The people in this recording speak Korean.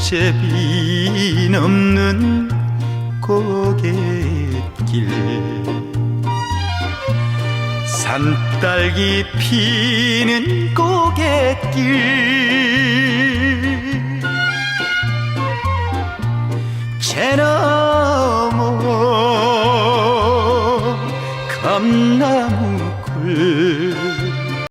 제비 넘는 고갯길 산딸기 피는 고갯길 제 너머 감나무